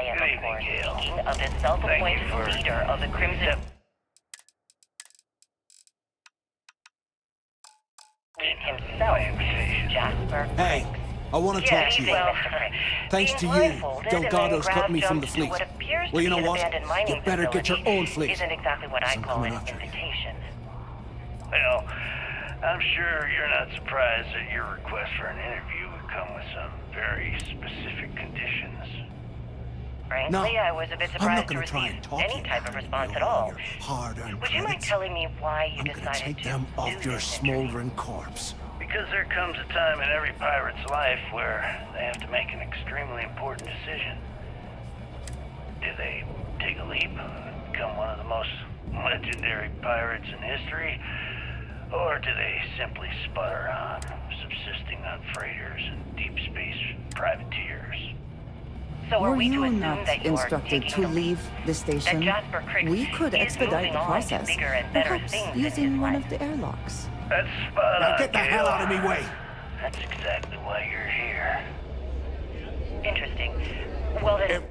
I am, of course, speaking of the self-appointed leader of the Crimson... himself, Jasper. Hey, I want to talk to you. Thanks to you, Delgado's cut me from the fleet. Well, you know what? You better get your own fleet. Isn't exactly what I call an invitation. Well, I'm sure you're not surprised that your request for an interview would come with some very specific conditions. Frankly, I was a bit surprised to receive any type of response at all. Would you mind telling me why you decided to take them off your smoldering corpse? Because there comes a time in every pirate's life where they have to make an extremely important decision. Do they take a leap and become one of the most legendary pirates in history? Or do they simply sputter on, subsisting on freighters and deep space privateers? So were you not instructed to leave the station? We could expedite the process, perhaps using one of the airlocks. That's spot on, Get the hell out of me way! That's exactly why you're here. Interesting. Well then...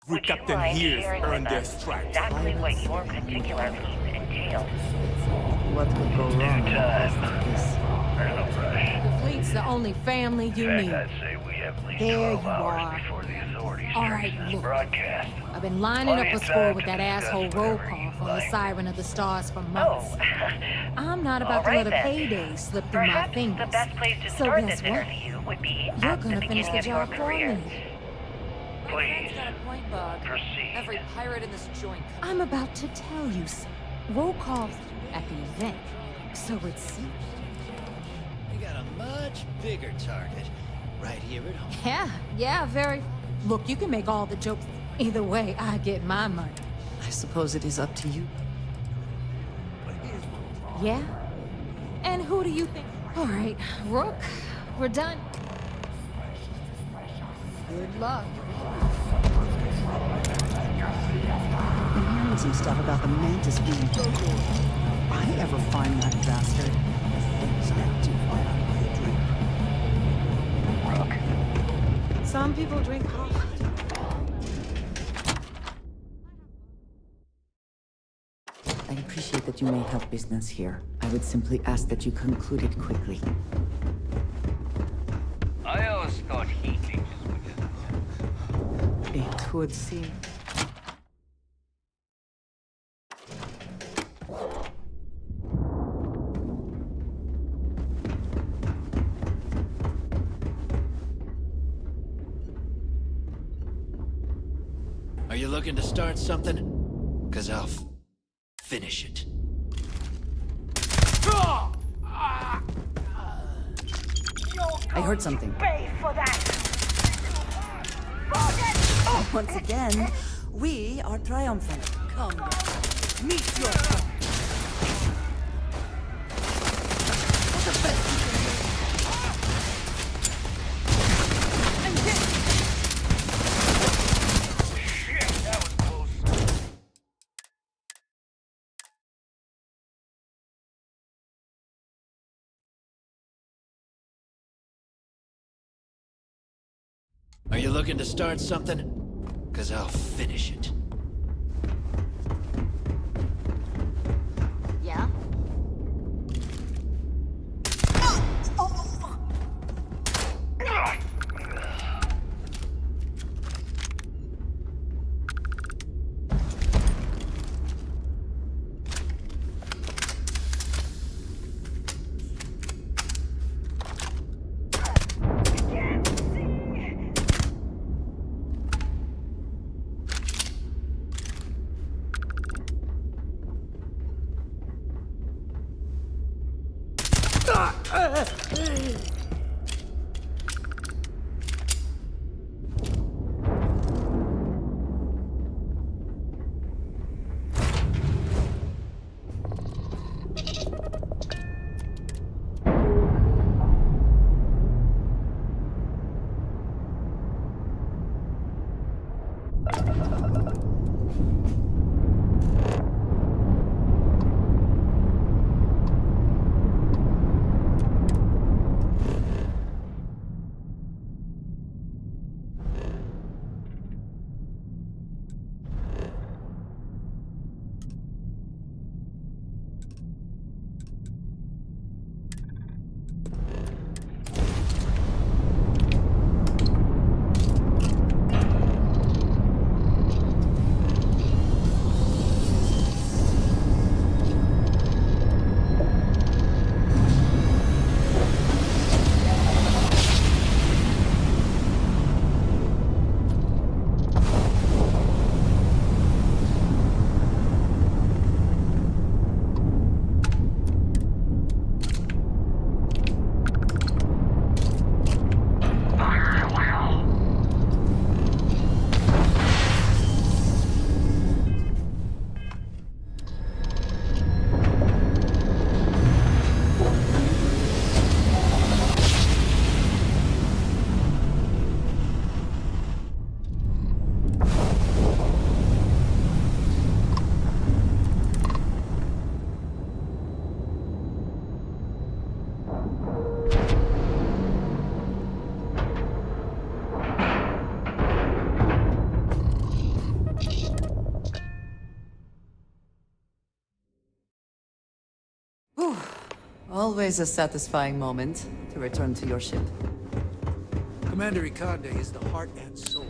We kept them here, earn their stripes. Exactly what your particular piece entails. What could go wrong? There's no rush. The fleet's the only family you In need. fact, I'd say we have at least There 12 you hours are. before the authorities All right, trace this look. broadcast. I've been lining Plenty up a of score time with to that discuss asshole roll whatever call you from the like. Siren of the Stars for Oh, months. I'm not about to All let a right, then. payday slip through my Perhaps fingers. the best place to So start guess this what? interview would be You're at the gonna finish beginning the of your job for career. me. Please, Got a point, Bug. proceed. Every pirate in this joint. I'm about to tell you something. Roll calls at the event. So it's... We got a much bigger target right here at home. Yeah, very... Look, you can make all the jokes. Either way, I get my money. I suppose it is up to you. Yeah? And who do you think... All right, Rook, we're done. Good luck. I'm hearing some stuff about the Mantis being... If I ever find that bastard... Some people drink coffee. I appreciate that you may have business here. I would simply ask that you conclude it quickly. I always thought he teaches witches. It would seem. Are you looking to start something? 'Cause I'll finish it. I heard something. Pay for that! Once again, we are triumphant. Come, meet your friend. What the best you can do? I'm hit. Shit, that was close. Are you looking to start something? 'Cause I'll finish it. Yeah? Always a satisfying moment to return to your ship. Commander Ikande is the heart and soul.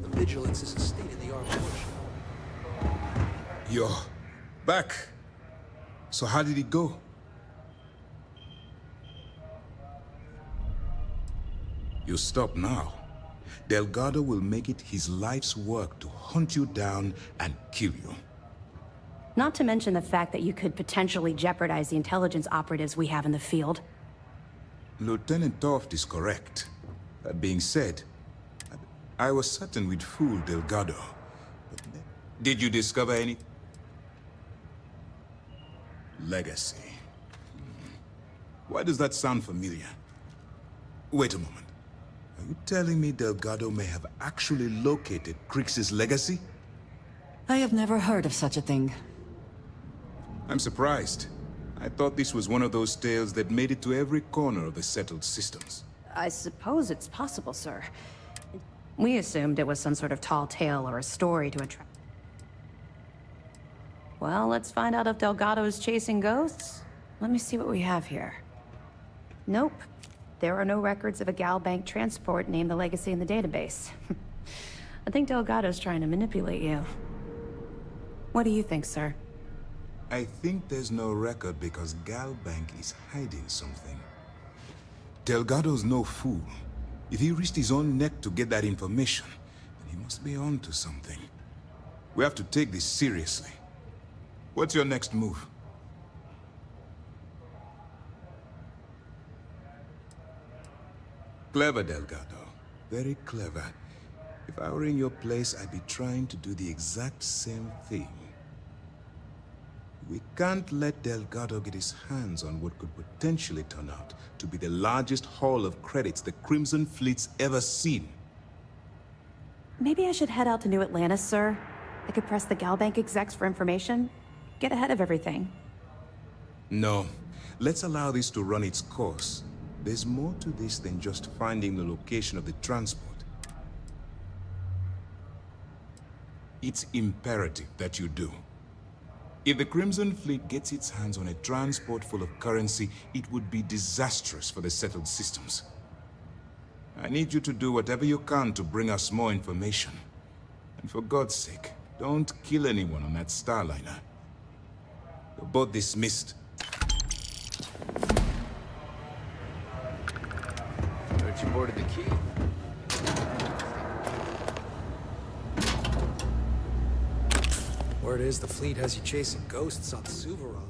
The Vigilance is a state-of-the-art warship. You're back. So how did it go? You stop now. Delgado will make it his life's work to hunt you down and kill you. Not to mention the fact that you could potentially jeopardize the intelligence operatives we have in the field. Lieutenant Toft is correct. That being said, I was certain we'd fool Delgado. But did you discover any? Legacy. Why does that sound familiar? Wait a moment. Are you telling me Delgado may have actually located Crix's legacy? I have never heard of such a thing. I'm surprised. I thought this was one of those tales that made it to every corner of the settled systems. I suppose it's possible, sir. We assumed it was some sort of tall tale or a story to attract... Well, let's find out if Delgado's chasing ghosts. Let me see what we have here. Nope. There are no records of a Gal Bank transport named the Legacy in the database. I think Delgado's trying to manipulate you. What do you think, sir? I think there's no record because Gal Bank is hiding something. Delgado's no fool. If he risked his own neck to get that information, then he must be on to something. We have to take this seriously. What's your next move? Clever, Delgado. Very clever. If I were in your place, I'd be trying to do the exact same thing. We can't let Delgado get his hands on what could potentially turn out to be the largest haul of credits the Crimson Fleet's ever seen. Maybe I should head out to New Atlantis, sir. I could press the Gal Bank execs for information. Get ahead of everything. No. Let's allow this to run its course. There's more to this than just finding the location of the transport. It's imperative that you do. If the Crimson Fleet gets its hands on a transport full of currency, it would be disastrous for the settled systems. I need you to do whatever you can to bring us more information. And for God's sake, don't kill anyone on that Starliner. You're both dismissed. Heard you boarded the key. Word is the fleet has you chasing ghosts on Suvorov.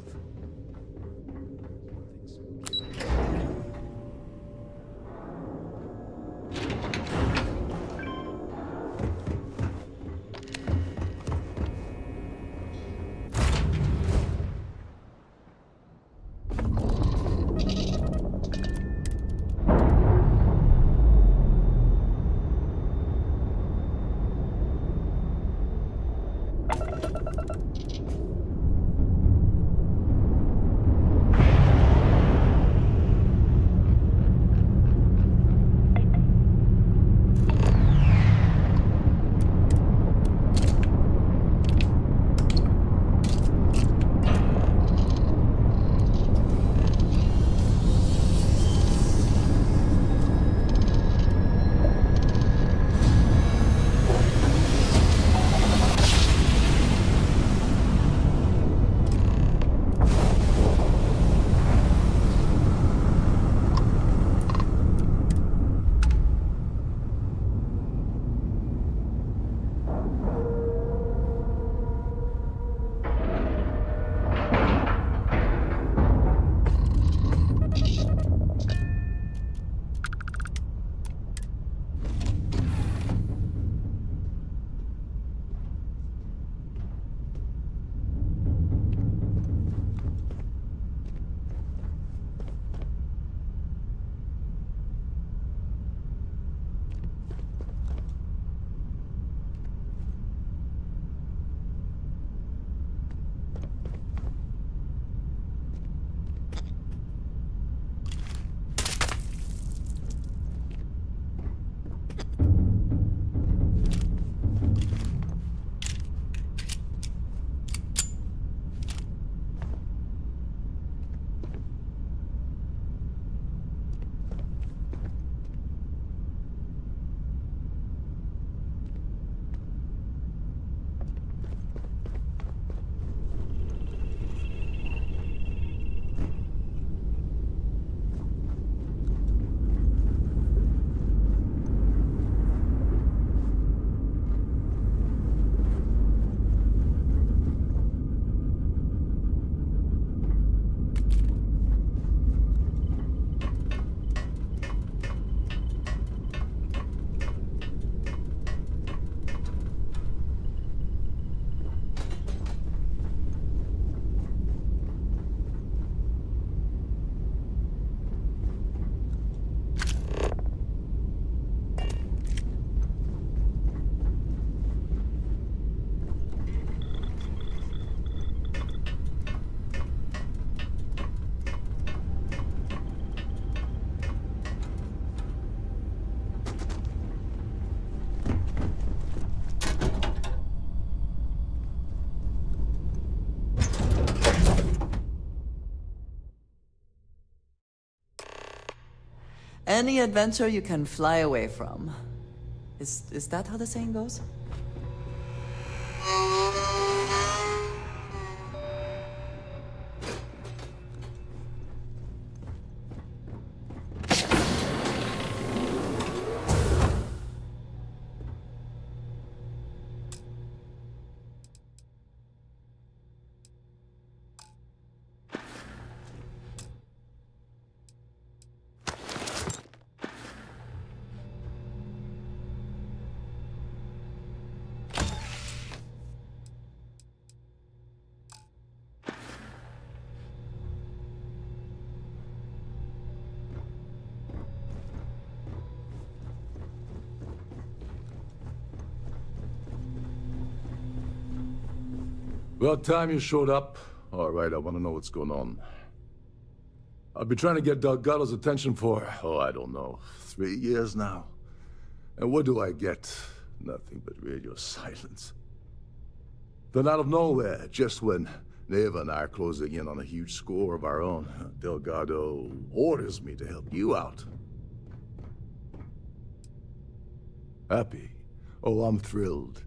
Any adventure you can fly away from. Is that how the saying goes? About time you showed up. All right, I want to know what's going on. I've been trying to get Delgado's attention for, I don't know, 3 years now. And what do I get? Nothing but radio silence. Then out of nowhere, just when Neva and I are closing in on a huge score of our own, Delgado orders me to help you out. Happy? Oh, I'm thrilled.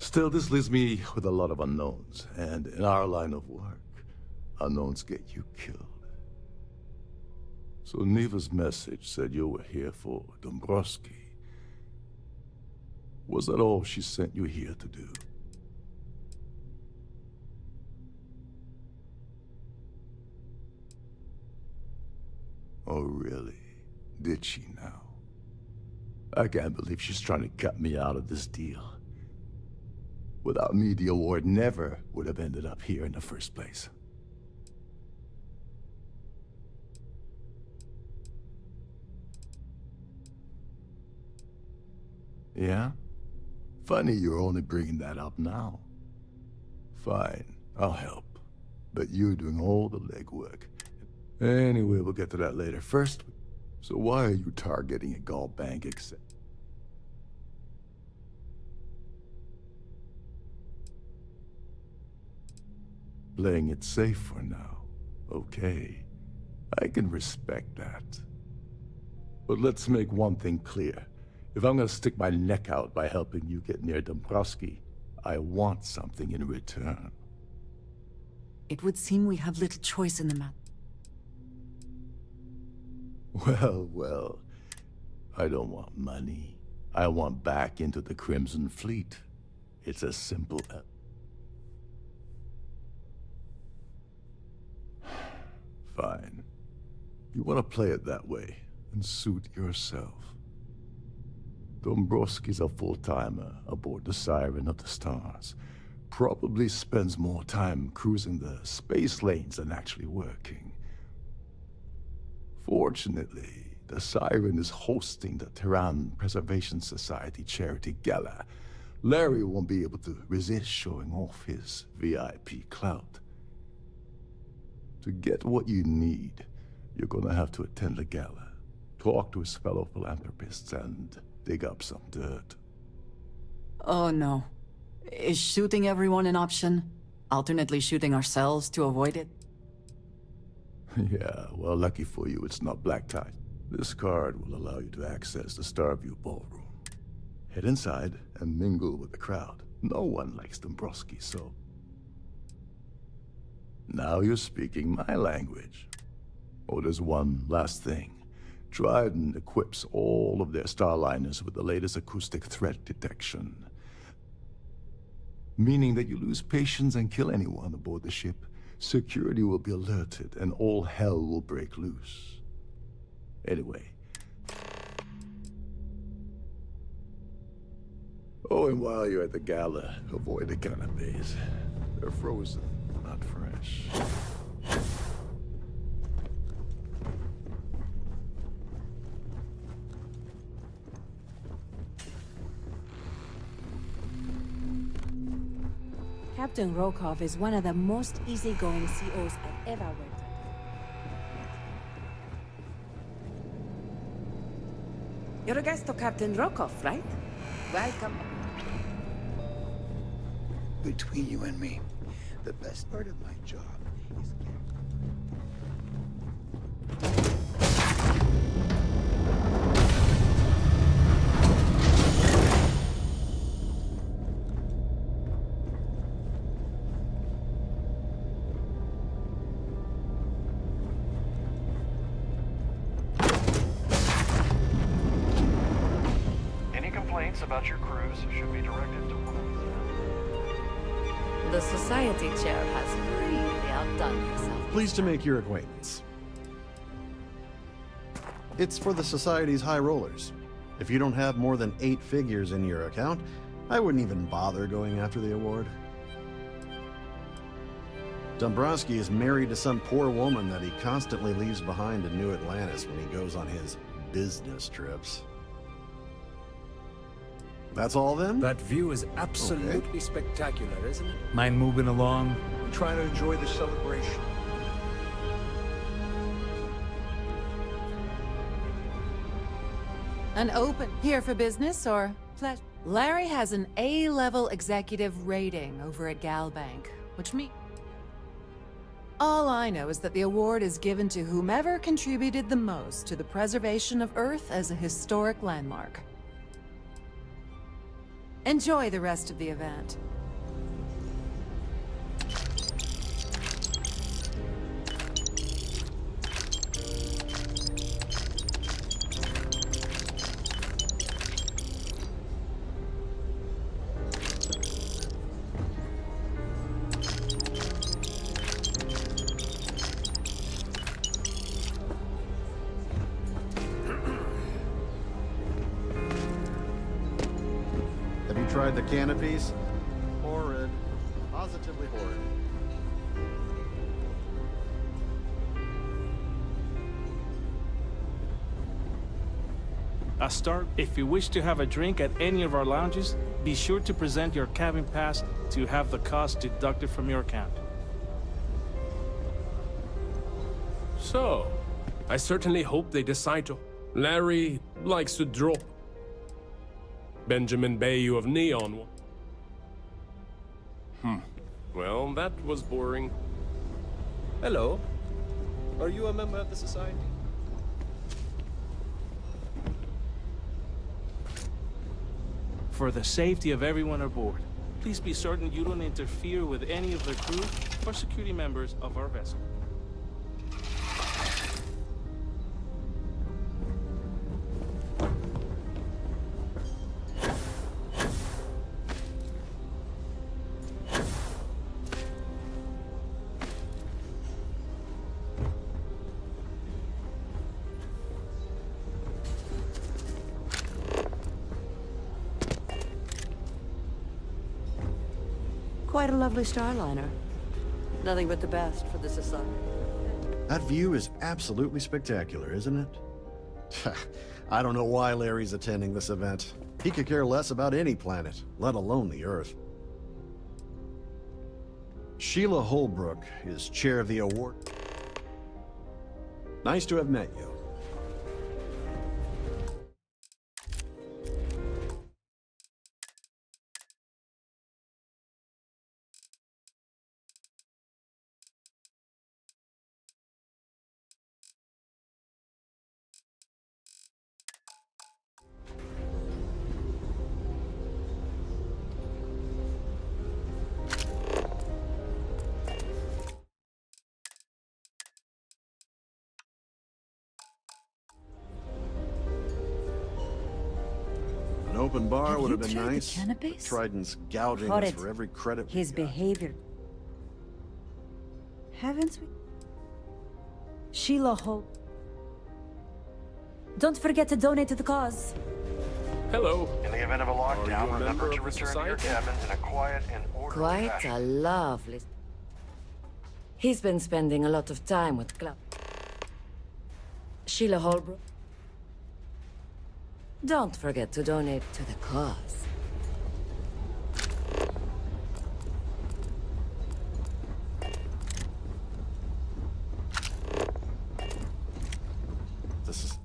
Still, this leaves me with a lot of unknowns, and in our line of work, unknowns get you killed. So Neva's message said you were here for Dombrowski. Was that all she sent you here to do? Oh, really? Did she now? I can't believe she's trying to cut me out of this deal. Without me, the award never would have ended up here in the first place. Yeah? Funny you're only bringing that up now. Fine, I'll help. But you're doing all the legwork. Anyway, we'll get to that later. First, so why are you targeting a Gaul bank except... Playing it safe for now. Okay. I can respect that. But let's make one thing clear. If I'm gonna stick my neck out by helping you get near Dombrowski, I want something in return. It would seem we have little choice in the matter. Well. I don't want money. I want back into the Crimson Fleet. It's as simple as... Fine. You want to play it that way, and suit yourself. Dombrowski's a full-timer aboard the Siren of the Stars. Probably spends more time cruising the space lanes than actually working. Fortunately, the Siren is hosting the Terran Preservation Society charity gala. Larry won't be able to resist showing off his VIP clout. To get what you need, you're gonna have to attend the gala, talk to his fellow philanthropists, and dig up some dirt. Oh no. Is shooting everyone an option? Alternately shooting ourselves to avoid it? Yeah, well, lucky for you, it's not black tie. This card will allow you to access the Starfield ballroom. Head inside and mingle with the crowd. No one likes Dombrowski, so... Now you're speaking my language. Oh, there's one last thing. Dryden equips all of their starliners with the latest acoustic threat detection. Meaning that you lose patience and kill anyone aboard the ship, security will be alerted and all hell will break loose. Anyway. Oh, and while you're at the gala, avoid the canapes. They're frozen, not fresh. Captain Rokov is one of the most easygoing COs I've ever worked with. You're a guest of Captain Rokov, right? Welcome. Between you and me, the best part of my job is... questions about your cruise should be directed to one of The society chair has really outdone herself. Pleased to make your acquaintance. It's for the Society's high rollers. If you don't have more than 8 figures in your account, I wouldn't even bother going after the award. Dombrowski is married to some poor woman that he constantly leaves behind in New Atlantis when he goes on his business trips. That's all then? That view is absolutely spectacular, isn't it? Mind moving along? I'm trying to enjoy the celebration. An open here for business or pleasure? Larry has an A-level executive rating over at Galbank, which means all I know is that the award is given to whomever contributed the most to the preservation of Earth as a historic landmark. Enjoy the rest of the event. Tried the canopies? Horrid. Positively horrid. If you wish to have a drink at any of our lounges, be sure to present your cabin pass to have the cost deducted from your account. So, I certainly hope they decide to... Larry likes to drop Benjamin Bayou of Neon. Well, that was boring. Hello. Are you a member of the Society? For the safety of everyone aboard, please be certain you don't interfere with any of the crew or security members of our vessel. Quite a lovely starliner. Nothing but the best for the Society. That view is absolutely spectacular, isn't it? I don't know why Larry's attending this event. He could care less about any planet, let alone the Earth. Sheila Holbrook is chair of the award. Nice to have met you. Open bar would have been nice. Trident's gouging us for every credit. His behavior. Haven't we? Sheila Hope. Don't forget to donate to the cause. Hello. In the event of a lockdown, remember to return to your cabins in a quiet and orderly Quite fashion. a lovely... He's been spending a lot of time with Club. Sheila Holbrook. Don't forget to donate to the cause. This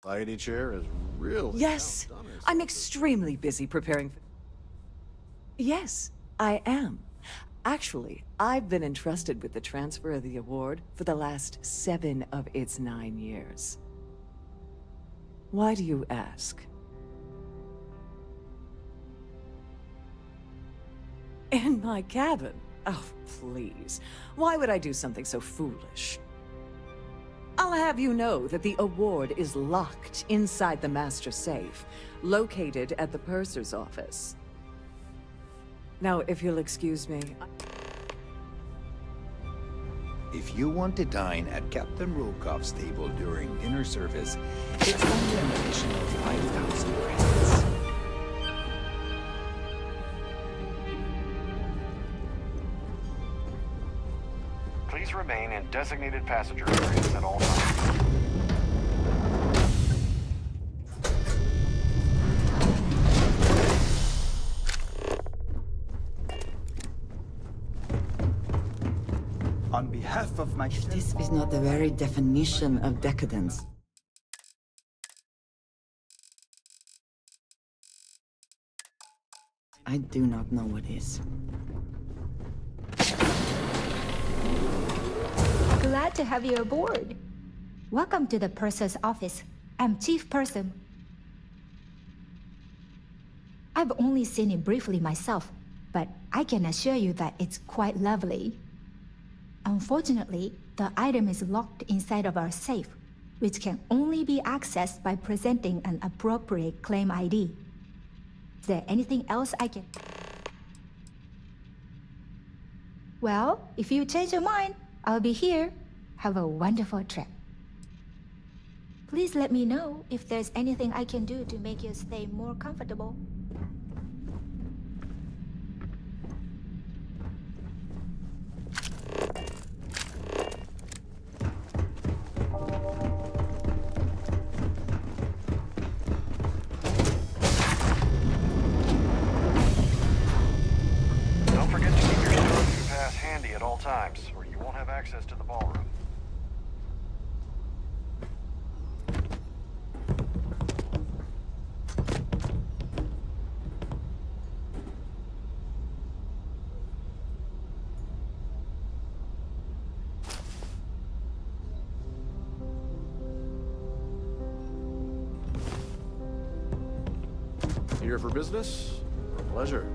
society chair is really Yes, I'm extremely busy preparing for... Yes, I am. Actually, I've been entrusted with the transfer of the award for the last 7 of its 9 years. Why do you ask? In my cabin? Oh, please. Why would I do something so foolish? I'll have you know that the award is locked inside the master safe, located at the purser's office. Now, if you'll excuse me... If you want to dine at Captain Rokoff's table during dinner service, it's only an additional 5,000 credits. Please remain in designated passenger areas at all times. On behalf of my... This is not the very definition of decadence. I do not know what is. Glad to have you aboard. Welcome to the purser's office. I'm Chief Purser. I've only seen it briefly myself, but I can assure you that it's quite lovely. Unfortunately, the item is locked inside of our safe, which can only be accessed by presenting an appropriate claim ID. Is there anything else I can... Well, if you change your mind, I'll be here. Have a wonderful trip. Please let me know if there's anything I can do to make your stay more comfortable. Don't forget to keep your Starfield pass handy at all times, or you won't have access to the ballroom. Here for business or pleasure?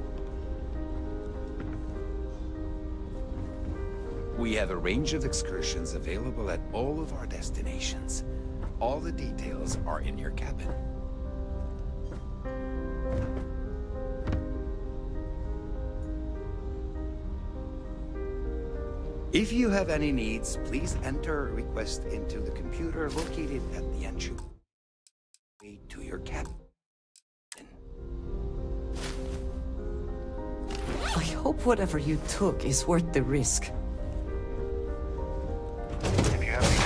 We have a range of excursions available at all of our destinations. All the details are in your cabin. If you have any needs, please enter a request into the computer located at the entryway to your cabin. I hope whatever you took is worth the risk. If you have any...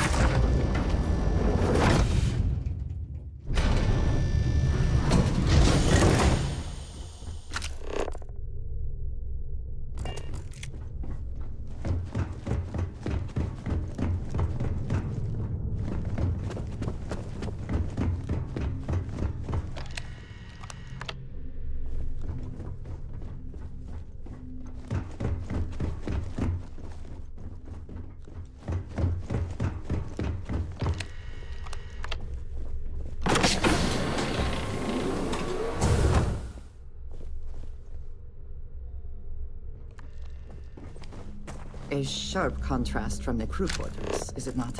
A sharp contrast from the crew quarters, is it not?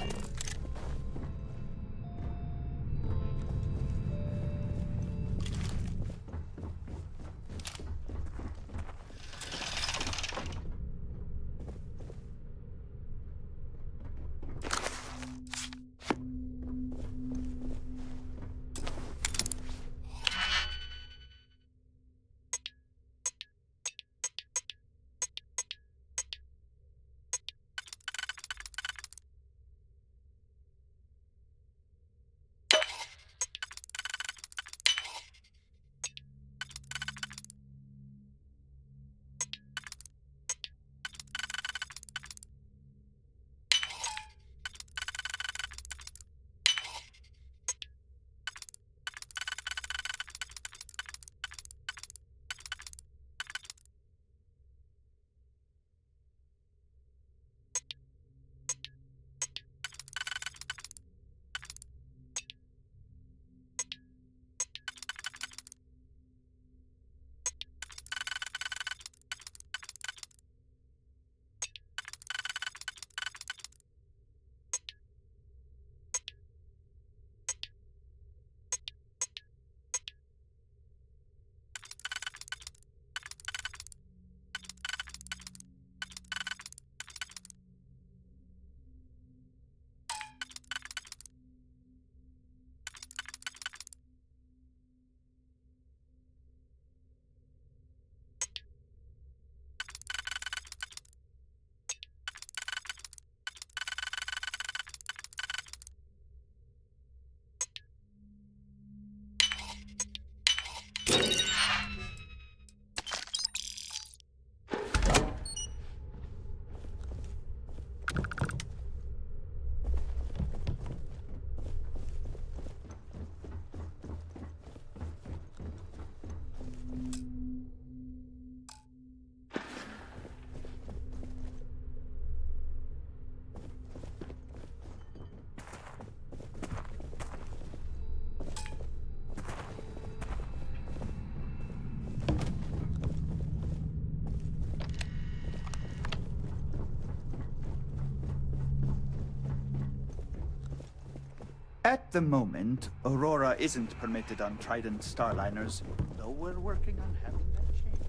At the moment, Aurora isn't permitted on Trident Starliners, though we're working on having that changed.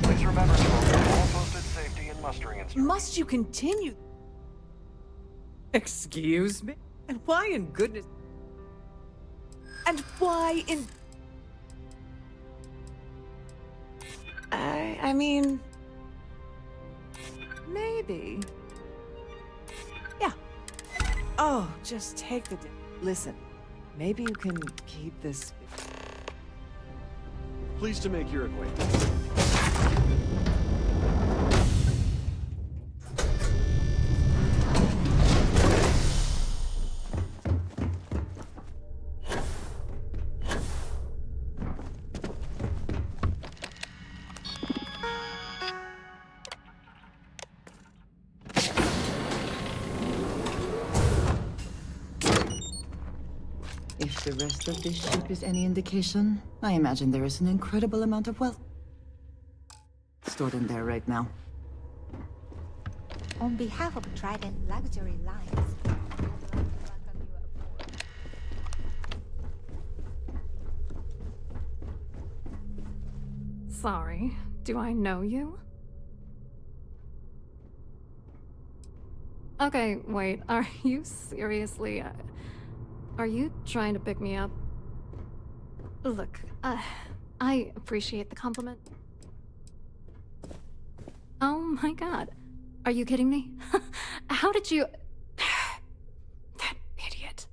Please remember to obey all posted safety and mustering instructions. Must you continue? Excuse me? And why in goodness? And why in... I mean... Maybe. Yeah. Oh, just take the... Listen, maybe you can keep this... Pleased to make your acquaintance. If the rest of this ship is any indication, I imagine there is an incredible amount of wealth stored in there right now. On behalf of Trident Luxury Lines, Sorry, do I know you? Okay, wait, are you seriously... Are you trying to pick me up? Look, I appreciate the compliment. Oh my god. Are you kidding me? How did you... That idiot.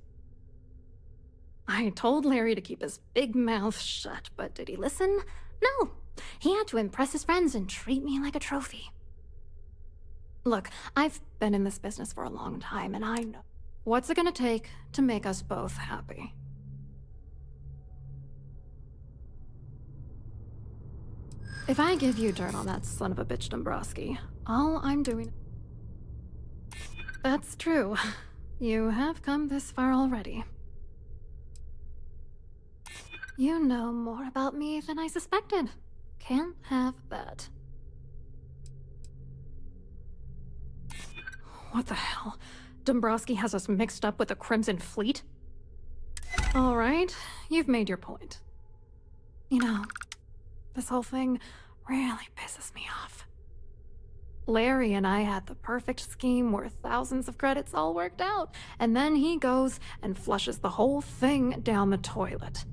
I told Larry to keep his big mouth shut, but did he listen? No. He had to impress his friends and treat me like a trophy. Look, I've been in this business for a long time, and I know. What's it gonna take to make us both happy? If I give you dirt on that son of a bitch Dombrowski, all I'm doing... That's true. You have come this far already. You know more about me than I suspected. Can't have that. What the hell? Dombrowski has us mixed up with the Crimson Fleet? All right, you've made your point. You know, this whole thing really pisses me off. Larry and I had the perfect scheme where thousands of credits all worked out, and then he goes and flushes the whole thing down the toilet.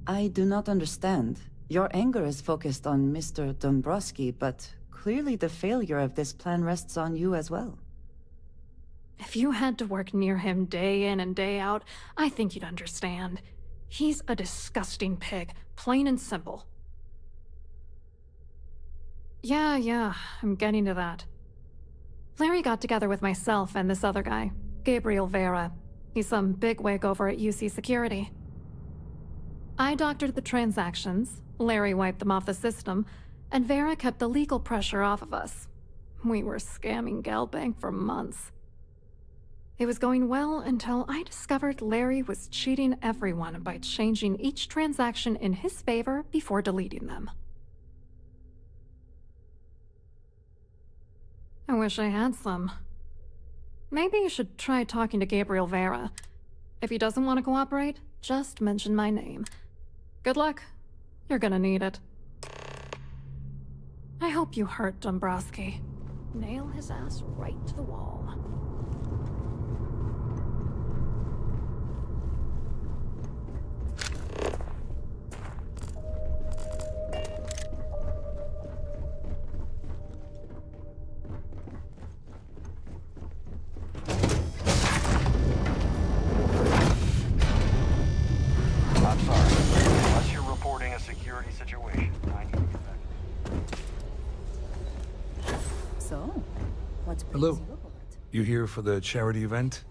I do not understand. Your anger is focused on Mr. Dombrowski, but clearly the failure of this plan rests on you as well. If you had to work near him day in and day out, I think you'd understand. He's a disgusting pig, plain and simple. Yeah, I'm getting to that. Larry got together with myself and this other guy, Gabriel Vera. He's some bigwig over at UC Security. I doctored the transactions, Larry wiped them off the system, and Vera kept the legal pressure off of us. We were scamming GalBank for months. It was going well until I discovered Larry was cheating everyone by changing each transaction in his favor before deleting them. I wish I had some. Maybe you should try talking to Gabriel Vera. If he doesn't want to cooperate, just mention my name. Good luck. You're gonna need it. I hope you hurt Dombrowski. Nail his ass right to the wall. I'm sorry. Unless you're reporting a security situation, I need to get back. So, what's Hello. You here for the charity event?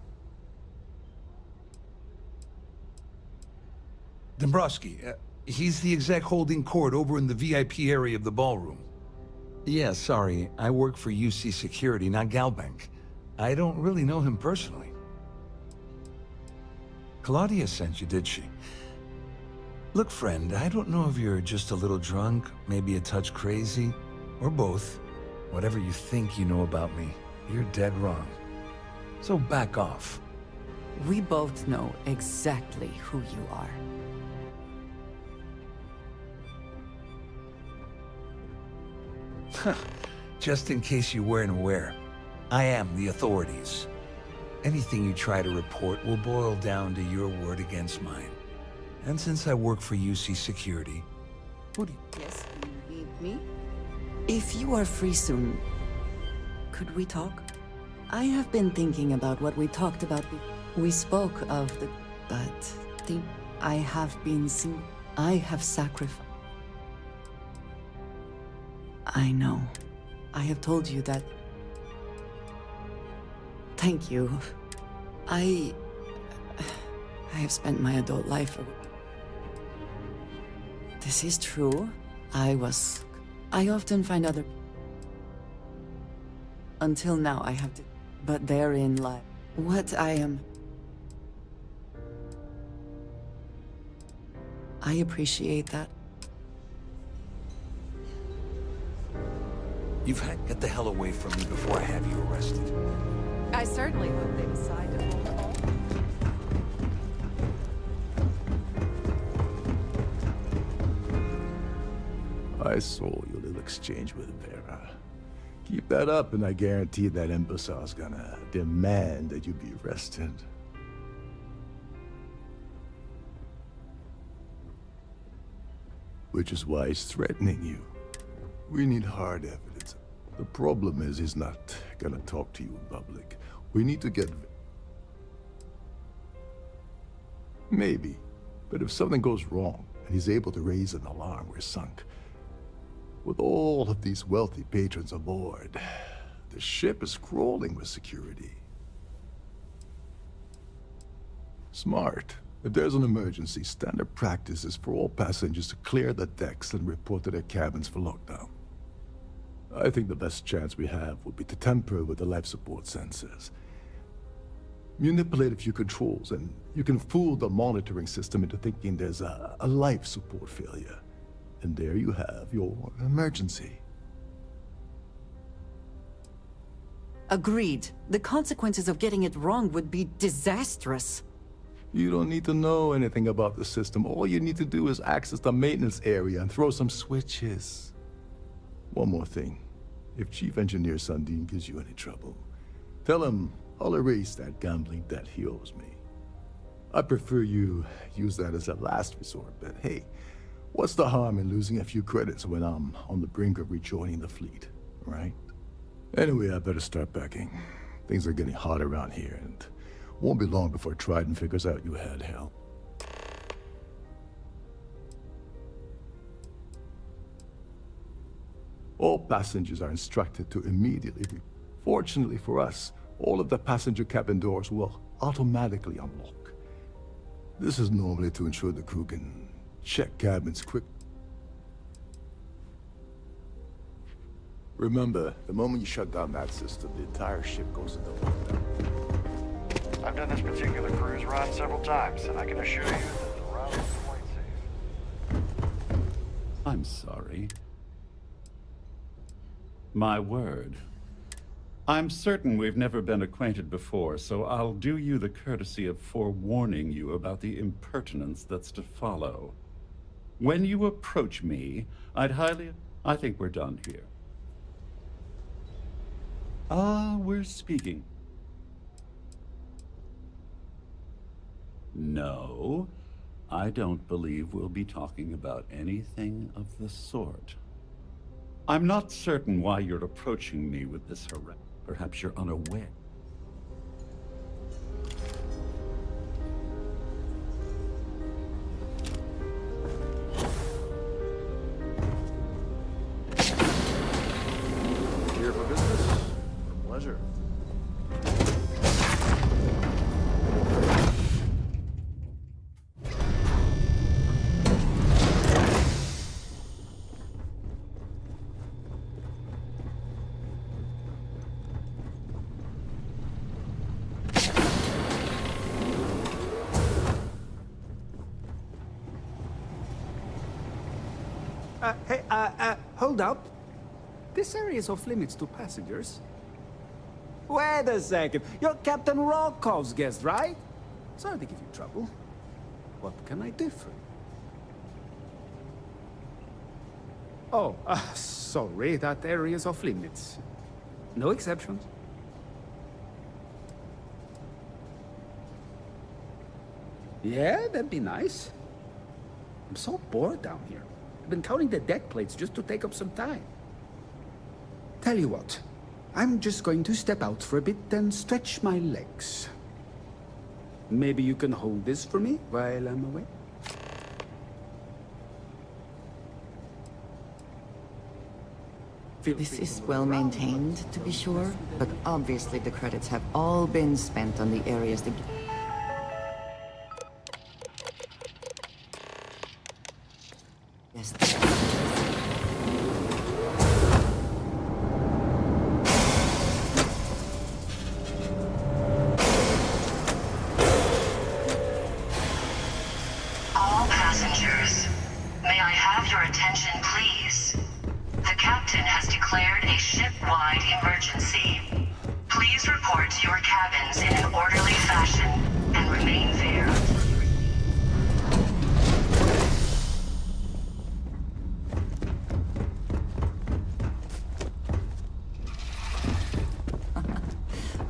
Dombrowski, he's the exec holding court over in the VIP area of the ballroom. Yeah, sorry. I work for UC Security, not Galbank. I don't really know him personally. Claudia sent you, did she? Look, friend, I don't know if you're just a little drunk, maybe a touch crazy, or both. Whatever you think you know about me, you're dead wrong. So back off. We both know exactly who you are. Just in case you weren't aware, I am the authorities. Anything you try to report will boil down to your word against mine. And since I work for UC Security, what do you... Yes, you need me? If you are free soon, could we talk? I have been thinking about what we talked about. We spoke of the... But I have been seen. I have sacrificed. I know. I have told you that. Thank you. I have spent my adult life. This is true. I often find other... Until now, I have to... But therein lies what I am... I appreciate that. Get the hell away from me before I have you arrested. I certainly hope they decide to hold all. I saw your little exchange with Vera. Keep that up and I guarantee that imbecile's gonna demand that you be arrested. Which is why he's threatening you. We need hard evidence. The problem is he's not gonna talk to you in public. We need to get... Maybe. But if something goes wrong and he's able to raise an alarm, we're sunk. With all of these wealthy patrons aboard, the ship is crawling with security. Smart. If there's an emergency, standard practice is for all passengers to clear the decks and report to their cabins for lockdown. I think the best chance we have would be to tamper with the life support sensors. Manipulate a few controls, and you can fool the monitoring system into thinking there's a life support failure. And there you have your emergency. Agreed. The consequences of getting it wrong would be disastrous. You don't need to know anything about the system. All you need to do is access the maintenance area and throw some switches. One more thing. If Chief Engineer Sundin gives you any trouble, tell him I'll erase that gambling debt he owes me. I prefer you use that as a last resort, but hey, what's the harm in losing a few credits when I'm on the brink of rejoining the fleet, right? Anyway, I better start packing. Things are getting hot around here, and won't be long before Trident figures out you had help. All passengers are instructed to immediately leave. Fortunately for us, all of the passenger cabin doors will automatically unlock. This is normally to ensure the crew can check cabins quick. Remember, the moment you shut down that system, the entire ship goes into lockdown. I've done this particular cruise run several times, and I can assure you that the route is quite safe. I'm sorry. My word. I'm certain we've never been acquainted before, so I'll do you the courtesy of forewarning you about the impertinence that's to follow. When you approach me, I think we're done here. We're speaking. No, I don't believe we'll be talking about anything of the sort. I'm not certain why you're approaching me with this harassment. Perhaps you're unaware. Here for business? For pleasure. Hold up. This area is off limits to passengers. Wait a second. You're Captain Rokov's guest, right? Sorry to give you trouble. What can I do for you? Oh, sorry. That area is off limits. No exceptions. Yeah, that'd be nice. I'm so bored down here. I've been counting the deck plates just to take up some time. Tell you what, I'm just going to step out for a bit and stretch my legs. Maybe you can hold this for me while I'm away? This is well maintained, to be sure, but obviously the credits have all been spent on the areas that... Yes. All passengers, may I have your attention, please? The captain has declared a ship-wide emergency. Please report to your cabins in an orderly fashion and remain there.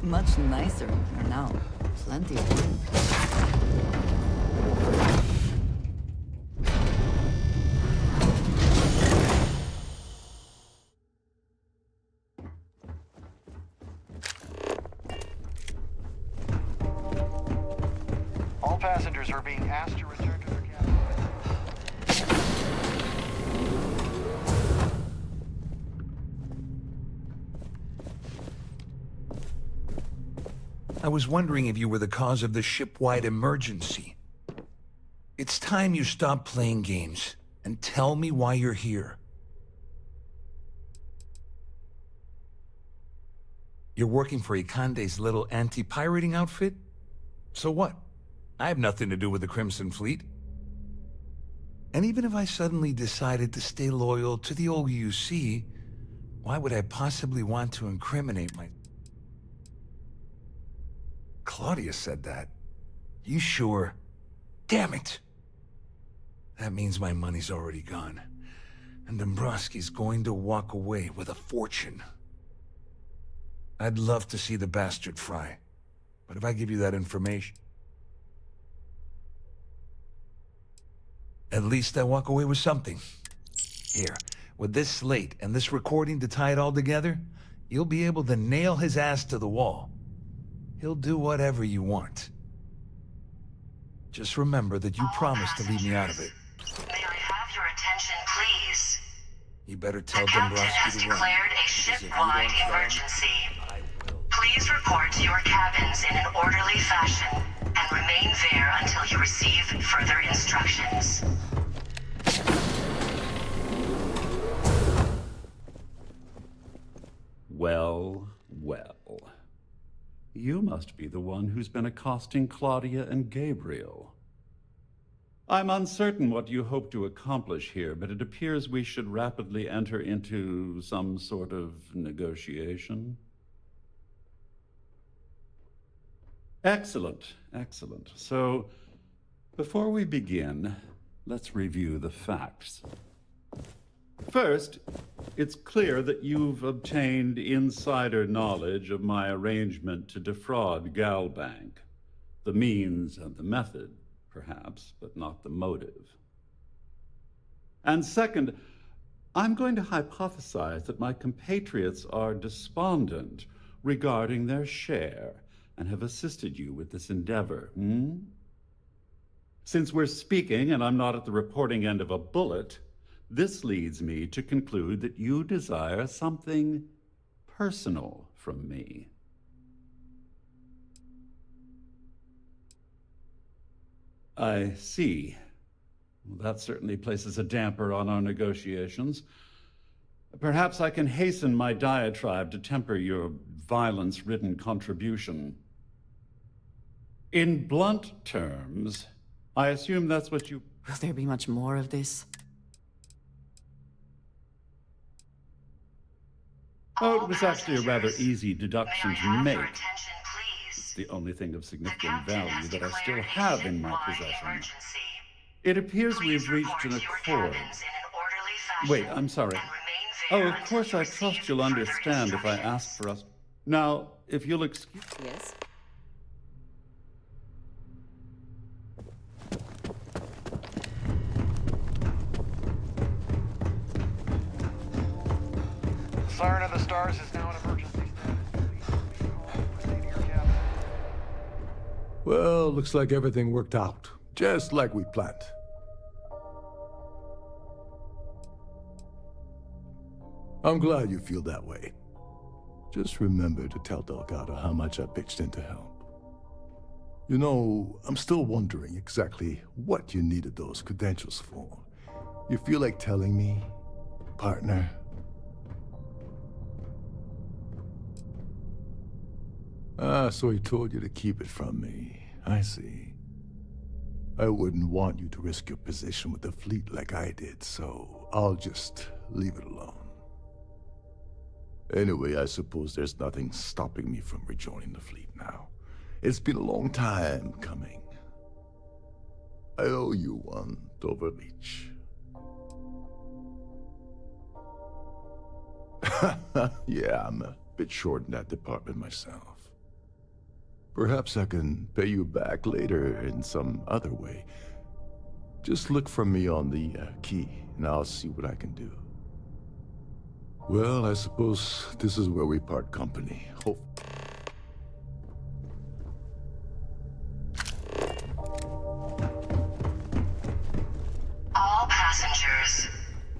Much nicer in here now. Plenty of room. All passengers are being asked to return to their cabins. I was wondering if you were the cause of the ship-wide emergency. It's time you stop playing games and tell me why you're here. You're working for Ikande's little anti-pirating outfit? So what? I have nothing to do with the Crimson Fleet. And even if I suddenly decided to stay loyal to the old UC, why would I possibly want to incriminate my... Claudia said that. You sure? Damn it! That means my money's already gone. And Dombrowski's going to walk away with a fortune. I'd love to see the bastard fry. But if I give you that information... at least I walk away with something. Here, with this slate and this recording to tie it all together, you'll be able to nail his ass to the wall. He'll do whatever you want. Just remember that you promised to leave me out of it. May I have your attention, please? You better tell The captain Dombrowski has to run. declared a ship-wide emergency. Please report to your cabins in an orderly fashion and remain there until you receive further instructions. Well, well. You must be the one who's been accosting Claudia and Gabriel. I'm uncertain what you hope to accomplish here, but it appears we should rapidly enter into some sort of negotiation. Excellent, excellent. So, before we begin, let's review the facts. First, it's clear that you've obtained insider knowledge of my arrangement to defraud Galbank. The means and the method, perhaps, but not the motive. And second, I'm going to hypothesize that my compatriots are despondent regarding their share and have assisted you with this endeavor, Since we're speaking and I'm not at the reporting end of a bullet, this leads me to conclude that you desire something personal from me. I see. Well, that certainly places a damper on our negotiations. Perhaps I can hasten my diatribe to temper your violence-ridden contribution. In blunt terms, I assume that's what you... Will there be much more of this? Oh, it was actually a rather easy deduction to make. Attention, please. It's the only thing of The significant captain has value that I declared still a have in my ship-wide possession. emergency. It appears Please we've reached an report your accord. cabins in an orderly fashion Wait, I'm sorry. and remain Oh, there of until course you I receive trust you'll further understand if I ask instructions. for us. Now, if you'll excuse. Yes? The Siren of the Stars is now an emergency status. Proceed to your cabin. Well, looks like everything worked out, just like we planned. I'm glad you feel that way. Just remember to tell Delgado how much I pitched in to help. You know, I'm still wondering exactly what you needed those credentials for. You feel like telling me, partner? Ah, so he told you to keep it from me. I see. I wouldn't want you to risk your position with the fleet like I did, so I'll just leave it alone. Anyway, I suppose there's nothing stopping me from rejoining the fleet now. It's been a long time coming. I owe you one, Dover Beach. Yeah, I'm a bit short in that department myself. Perhaps I can pay you back later in some other way. Just look for me on the key, and I'll see what I can do. Well, I suppose this is where we part company. All passengers,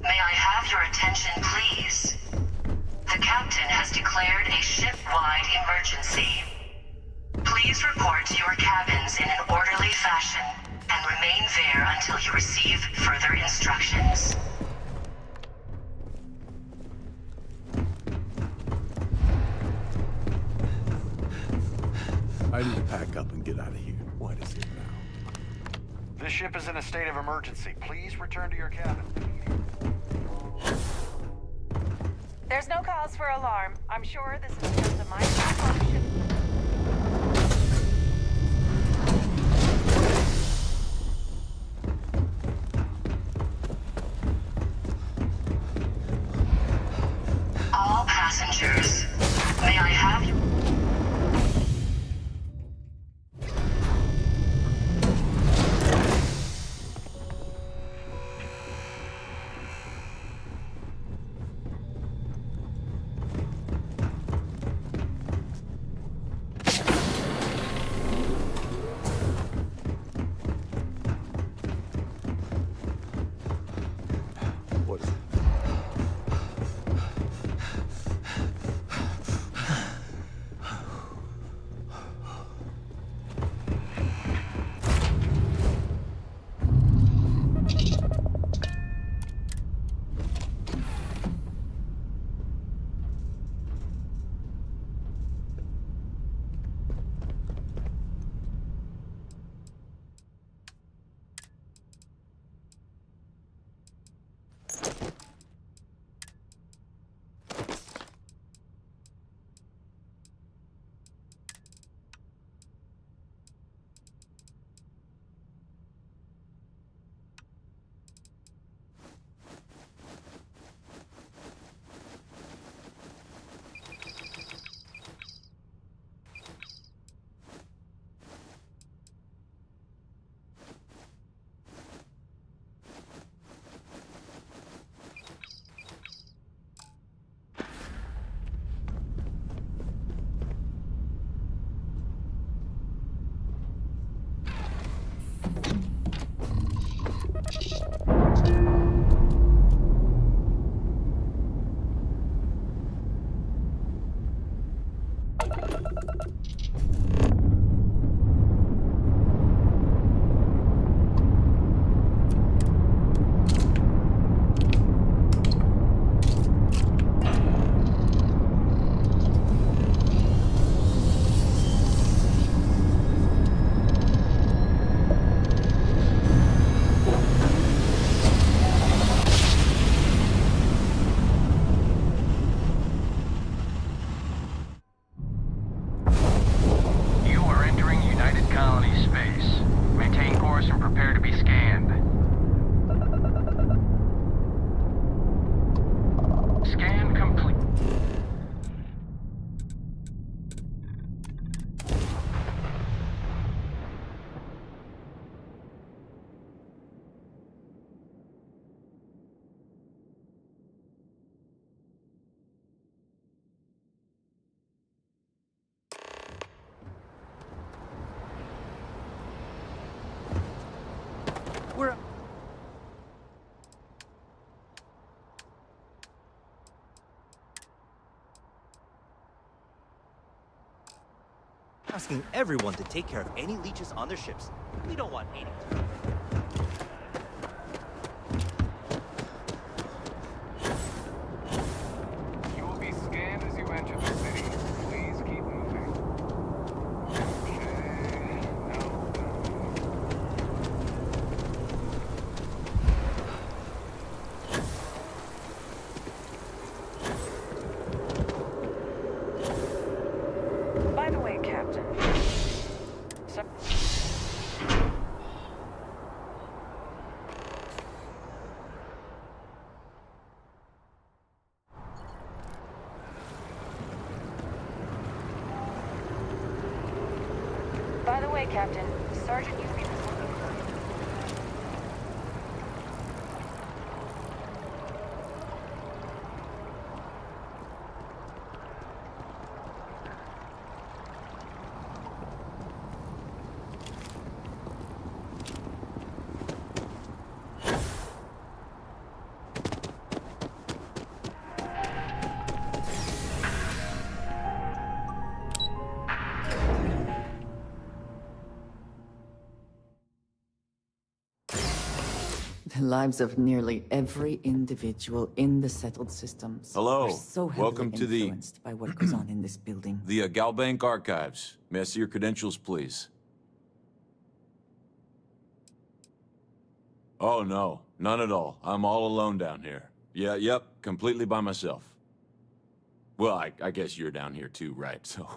may I have your attention, please? The captain has declared a ship-wide emergency. Please report to your cabins in an orderly fashion and remain there until you receive further instructions. I need to pack up and get out of here. What is it now? This ship is in a state of emergency. Please return to your cabin. There's no cause for alarm. I'm sure this is just a minor malfunction. All passengers, may I have you? Scan complete. We're... Asking everyone to take care of any leeches on their ships. We don't want any. You will be scanned as you enter the city. Please keep moving. Okay. No. By the way, Captain. So By the way, Captain, Sergeant Yumi was looking for you. The lives of nearly every individual in the settled systems Hello. are so heavily Welcome to the influenced by what goes on in this building. The Galbank Archives. May I see your credentials, please? Oh, no. None at all. I'm all alone down here. Yep. Completely by myself. Well, I guess you're down here too, right? So,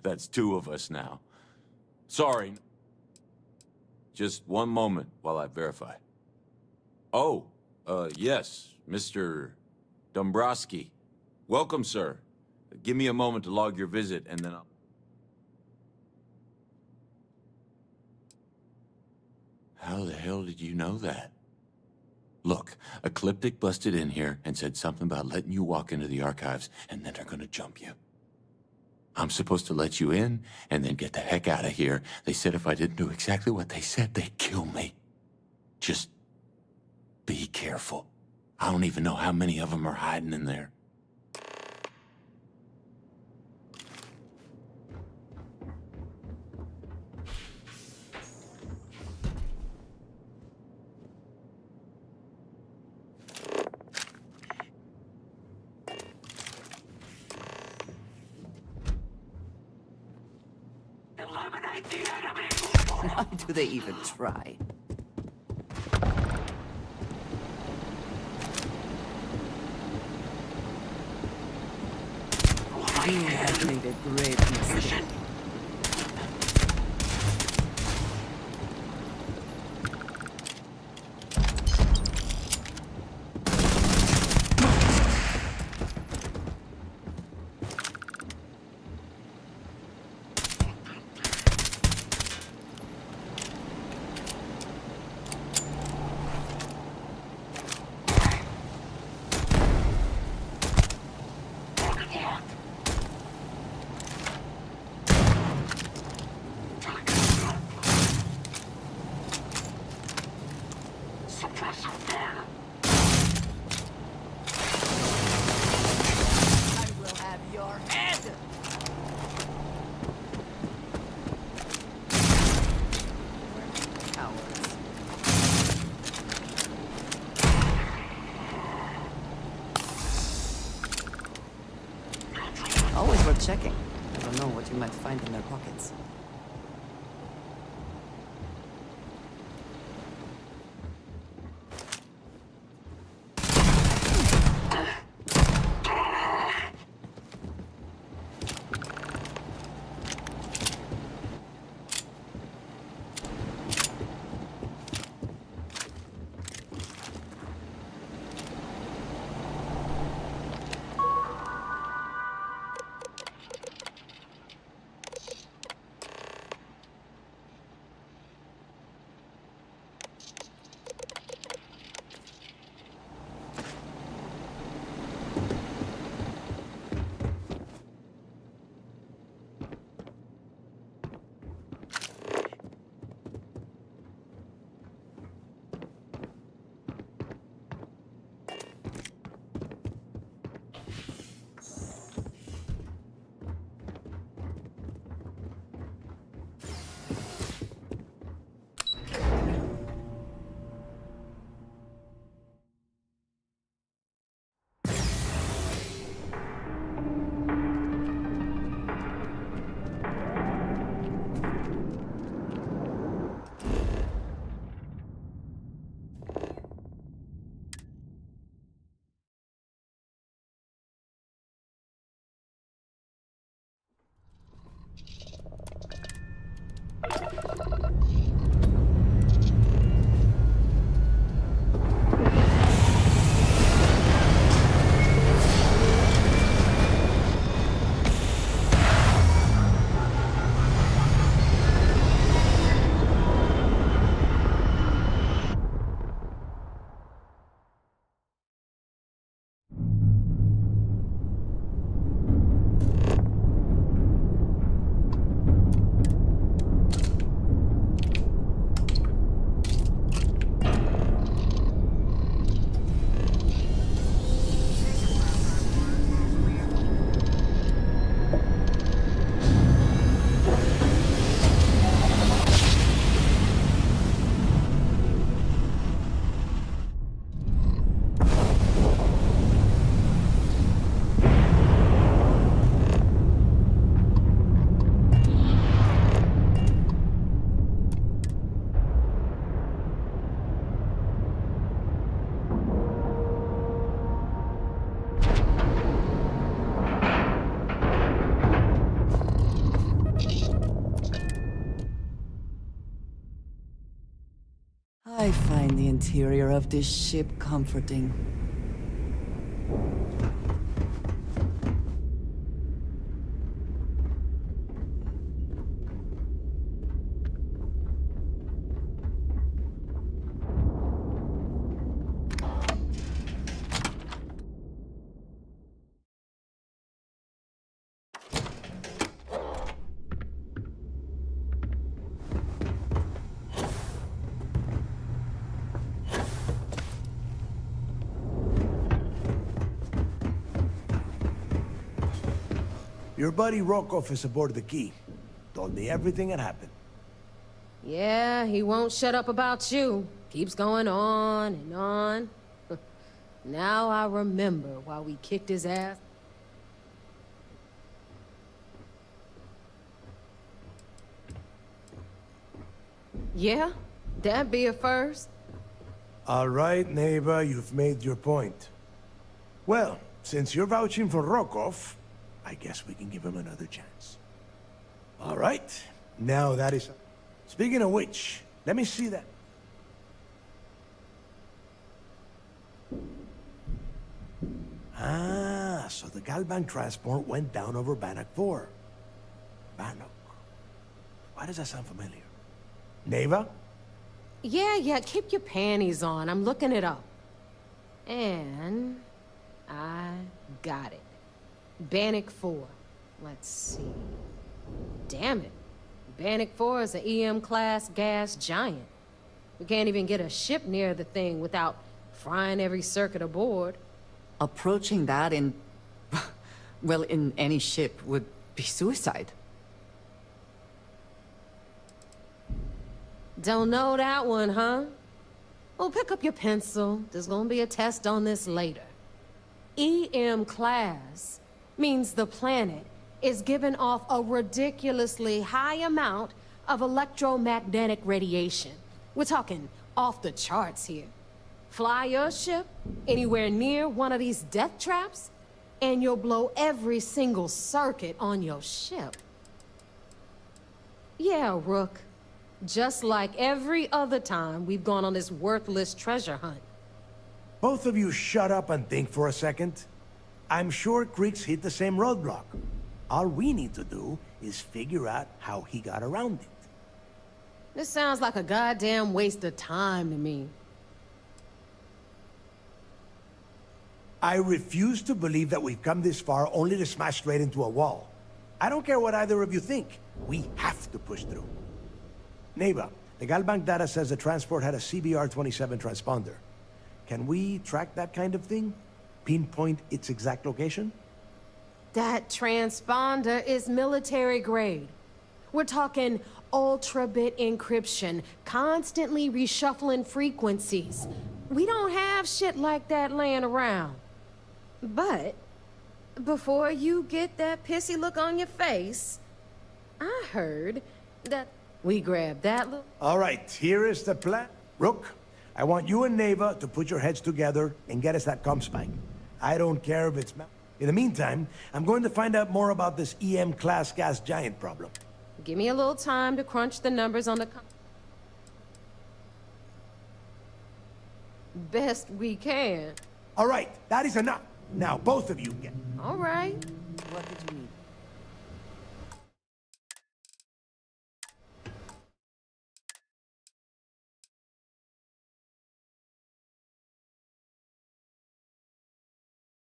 that's two of us now. Sorry. Just one moment while I verify. Oh, yes, Mr. Dombrowski. Welcome, sir. Give me a moment to log your visit, and then I'll... How the hell did you know that? Look, Ecliptic busted in here and said something about letting you walk into the archives, and then they're gonna jump you. I'm supposed to let you in, and then get the heck out of here. They said if I didn't do exactly what they said, they'd kill me. Just be careful. I don't even know how many of them are hiding in there. Why do they even try? You have made a great mistake. Always worth checking. I don't know what you might find in their pockets. interior of this ship comforting. Your buddy Rokov is aboard the Key. Told me everything that happened. Yeah, he won't shut up about you. Keeps going on and on. Now I remember why we kicked his ass. Yeah, that'd be a first. All right, neighbor, you've made your point. Well, since you're vouching for Rokov, I guess we can give him another chance. All right, now that is... Speaking of which, let me see that. Ah, so the Galbank transport went down over Bannock 4. Bannock. Why does that sound familiar? Neva? Yeah, keep your panties on. I'm looking it up. And... I got it. Bannock 4. Let's see. Damn it. Bannock 4 is an EM-class gas giant. We can't even get a ship near the thing without frying every circuit aboard. Approaching that in... well, in any ship would be suicide. Don't know that one, huh? Well, pick up your pencil. There's gonna be a test on this later. EM-class means the planet is giving off a ridiculously high amount of electromagnetic radiation. We're talking off the charts here. Fly your ship anywhere near one of these death traps, and you'll blow every single circuit on your ship. Yeah, Rook. Just like every other time we've gone on this worthless treasure hunt. Both of you shut up and think for a second. I'm sure Creeks hit the same roadblock. All we need to do is figure out how he got around it. This sounds like a goddamn waste of time to me. I refuse to believe that we've come this far only to smash straight into a wall. I don't care what either of you think. We have to push through. Neva, the Galbank data says the transport had a CBR-27 transponder. Can we track that kind of thing? Pinpoint its exact location? That transponder is military grade. We're talking ultra-bit encryption, constantly reshuffling frequencies. We don't have shit like that laying around. But, before you get that pissy look on your face, I heard that we grabbed that look. All right, here is the plan. Rook, I want you and Neva to put your heads together and get us that comm spike. I don't care if it's... In the meantime, I'm going to find out more about this EM-class gas giant problem. Give me a little time to crunch the numbers on the... Best we can. All right, that is enough. Now, both of you get... All right. What did you need?